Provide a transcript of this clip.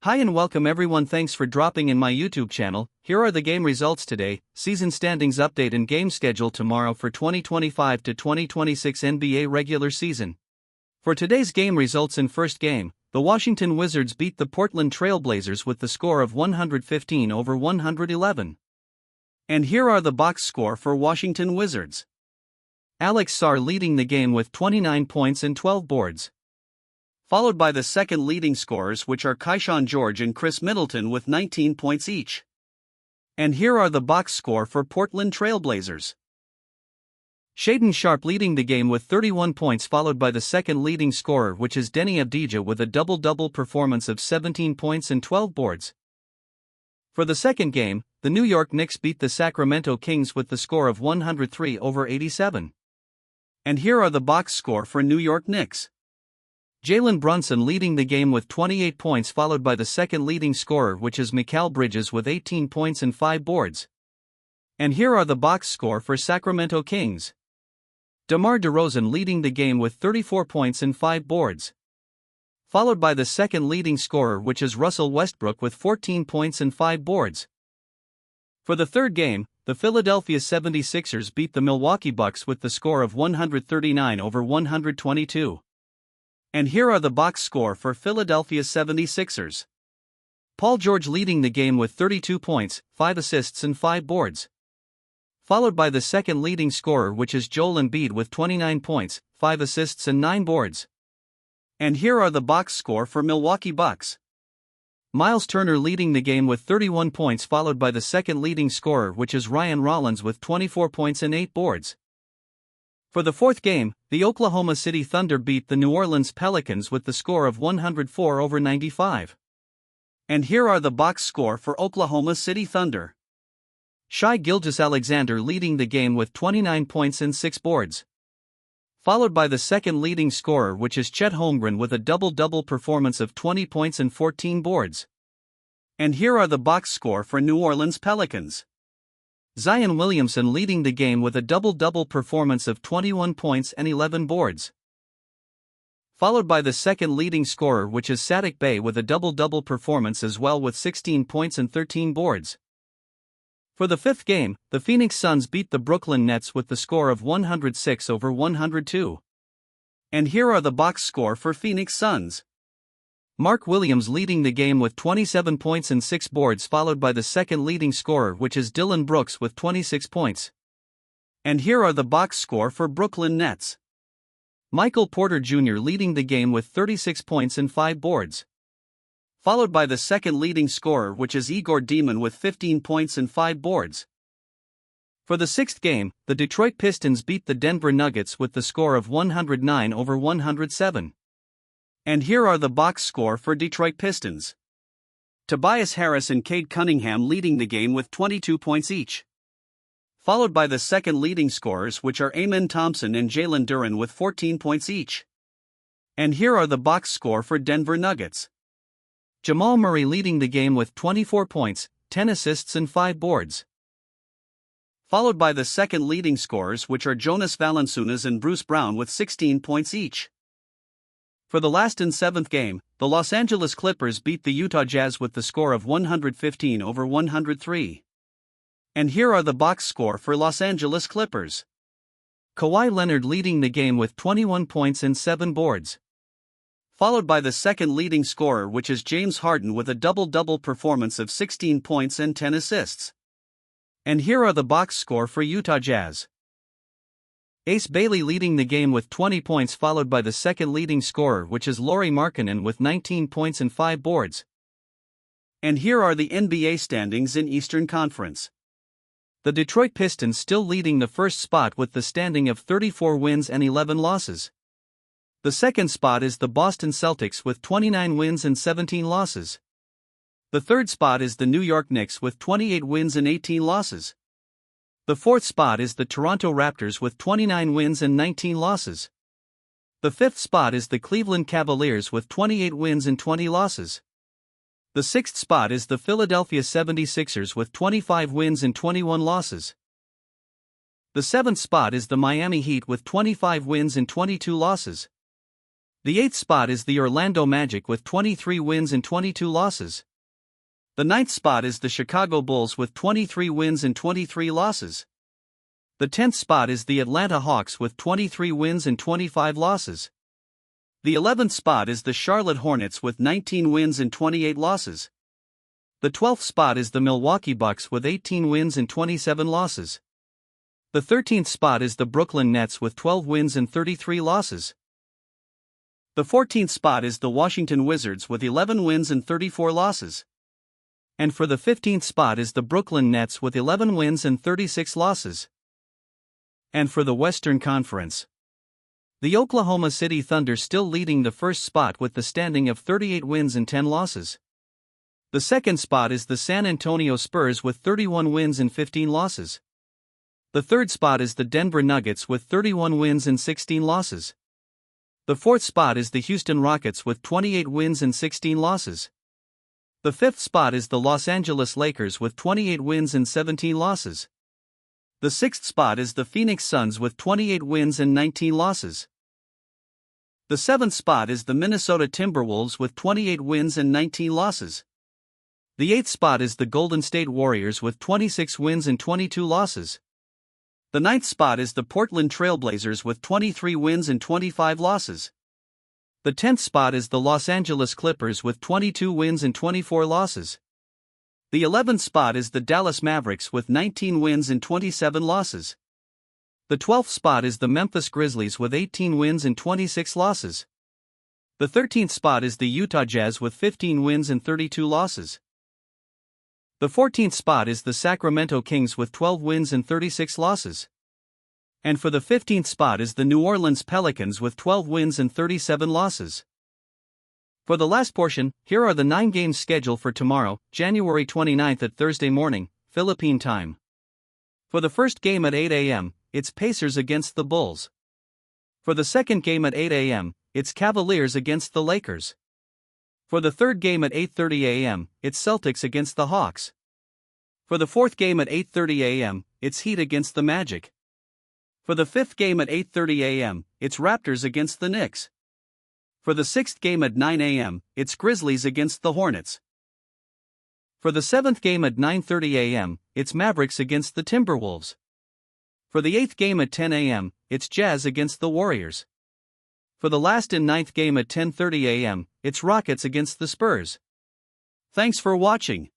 Hi and welcome everyone, thanks for dropping in my YouTube channel. Here are the game results today, season standings update and game schedule tomorrow for 2025 to 2026 NBA regular season. For today's game results in first game, the Washington Wizards beat the Portland Trail Blazers with the score of 115-111. And here are the box score for Washington Wizards. Alex Sarr leading the game with 29 points and 12 boards. Followed by the second leading scorers, which are Keyshawn George and Chris Middleton with 19 points each. And here are the box score for Portland Trail Blazers. Shaedon Sharpe leading the game with 31 points, followed by the second leading scorer, which is Denny Avdija with a double-double performance of 17 points and 12 boards. For the second game, the New York Knicks beat the Sacramento Kings with the score of 103-87. And here are the box score for New York Knicks. Jalen Brunson leading the game with 28 points, followed by the second leading scorer, which is Mikal Bridges with 18 points and 5 boards. And here are the box score for Sacramento Kings. DeMar DeRozan leading the game with 34 points and 5 boards. Followed by the second leading scorer, which is Russell Westbrook with 14 points and 5 boards. For the third game, the Philadelphia 76ers beat the Milwaukee Bucks with the score of 139-122. And here are the box score for Philadelphia 76ers. Paul George leading the game with 32 points, 5 assists and 5 boards. Followed by the second leading scorer, which is Joel Embiid with 29 points, 5 assists and 9 boards. And here are the box score for Milwaukee Bucks. Miles Turner leading the game with 31 points, followed by the second leading scorer, which is Ryan Rollins with 24 points and 8 boards. For the fourth game, the Oklahoma City Thunder beat the New Orleans Pelicans with the score of 104-95. And here are the box score for Oklahoma City Thunder. Shai Gilgeous-Alexander leading the game with 29 points and 6 boards. Followed by the second leading scorer, which is Chet Holmgren with a double-double performance of 20 points and 14 boards. And here are the box score for New Orleans Pelicans. Zion Williamson leading the game with a double-double performance of 21 points and 11 boards. Followed by the second leading scorer, which is Saddiq Bey with a double-double performance as well with 16 points and 13 boards. For the fifth game, the Phoenix Suns beat the Brooklyn Nets with the score of 106-102. And here are the box score for Phoenix Suns. Mark Williams leading the game with 27 points and 6 boards, followed by the second leading scorer, which is Dillon Brooks with 26 points. And here are the box score for Brooklyn Nets. Michael Porter Jr. leading the game with 36 points and 5 boards. Followed by the second leading scorer, which is Igor Demon with 15 points and 5 boards. For the sixth game, the Detroit Pistons beat the Denver Nuggets with the score of 109-107. And here are the box score for Detroit Pistons. Tobias Harris and Cade Cunningham leading the game with 22 points each. Followed by the second leading scorers, which are Amen Thompson and Jalen Duren with 14 points each. And here are the box score for Denver Nuggets. Jamal Murray leading the game with 24 points, 10 assists and 5 boards. Followed by the second leading scorers, which are Jonas Valanciunas and Bruce Brown with 16 points each. For the last and seventh game, the Los Angeles Clippers beat the Utah Jazz with the score of 115-103. And here are the box score for Los Angeles Clippers. Kawhi Leonard leading the game with 21 points and 7 boards. Followed by the second leading scorer, which is James Harden with a double-double performance of 16 points and 10 assists. And here are the box score for Utah Jazz. Ace Bailey leading the game with 20 points, followed by the second leading scorer, which is Lauri Markkanen with 19 points and 5 boards. And here are the NBA standings in Eastern Conference. The Detroit Pistons still leading the first spot with the standing of 34 wins and 11 losses. The second spot is the Boston Celtics with 29 wins and 17 losses. The third spot is the New York Knicks with 28 wins and 18 losses. The fourth spot is the Toronto Raptors with 29 wins and 19 losses. The fifth spot is the Cleveland Cavaliers with 28 wins and 20 losses. The sixth spot is the Philadelphia 76ers with 25 wins and 21 losses. The seventh spot is the Miami Heat with 25 wins and 22 losses. The 8th spot is the Orlando Magic with 23 wins and 22 losses. The 9th spot is the Chicago Bulls with 23 wins and 23 losses. The 10th spot is the Atlanta Hawks with 23 wins and 25 losses. The 11th spot is the Charlotte Hornets with 19 wins and 28 losses. The 12th spot is the Milwaukee Bucks with 18 wins and 27 losses. The 13th spot is the Brooklyn Nets with 12 wins and 33 losses. The 14th spot is the Washington Wizards with 11 wins and 34 losses. And for the 15th spot is the Brooklyn Nets with 11 wins and 36 losses. And for the Western Conference, the Oklahoma City Thunder still leading the first spot with the standing of 38 wins and 10 losses. The second spot is the San Antonio Spurs with 31 wins and 15 losses. The third spot is the Denver Nuggets with 31 wins and 16 losses. The fourth spot is the Houston Rockets with 28 wins and 16 losses. The fifth spot is the Los Angeles Lakers with 28 wins and 17 losses. The sixth spot is the Phoenix Suns with 28 wins and 19 losses. The seventh spot is the Minnesota Timberwolves with 28 wins and 19 losses. The eighth spot is the Golden State Warriors with 26 wins and 22 losses. The ninth spot is the Portland Trail Blazers with 23 wins and 25 losses. The 10th spot is the Los Angeles Clippers with 22 wins and 24 losses. The 11th spot is the Dallas Mavericks with 19 wins and 27 losses. The 12th spot is the Memphis Grizzlies with 18 wins and 26 losses. The 13th spot is the Utah Jazz with 15 wins and 32 losses. The 14th spot is the Sacramento Kings with 12 wins and 36 losses. And for the 15th spot is the New Orleans Pelicans with 12 wins and 37 losses. For the last portion, here are the 9 games scheduled for tomorrow, January 29th at Thursday morning, Philippine time. For the first game at 8 a.m., it's Pacers against the Bulls. For the second game at 8 a.m., it's Cavaliers against the Lakers. For the third game at 8:30 a.m., it's Celtics against the Hawks. For the fourth game at 8:30 a.m., it's Heat against the Magic. For the fifth game at 8:30 a.m., it's Raptors against the Knicks. For the sixth game at 9 a.m., it's Grizzlies against the Hornets. For the seventh game at 9:30 a.m., it's Mavericks against the Timberwolves. For the eighth game at 10 a.m., it's Jazz against the Warriors. For the last and ninth game at 10:30 a.m., it's Rockets against the Spurs. Thanks for watching.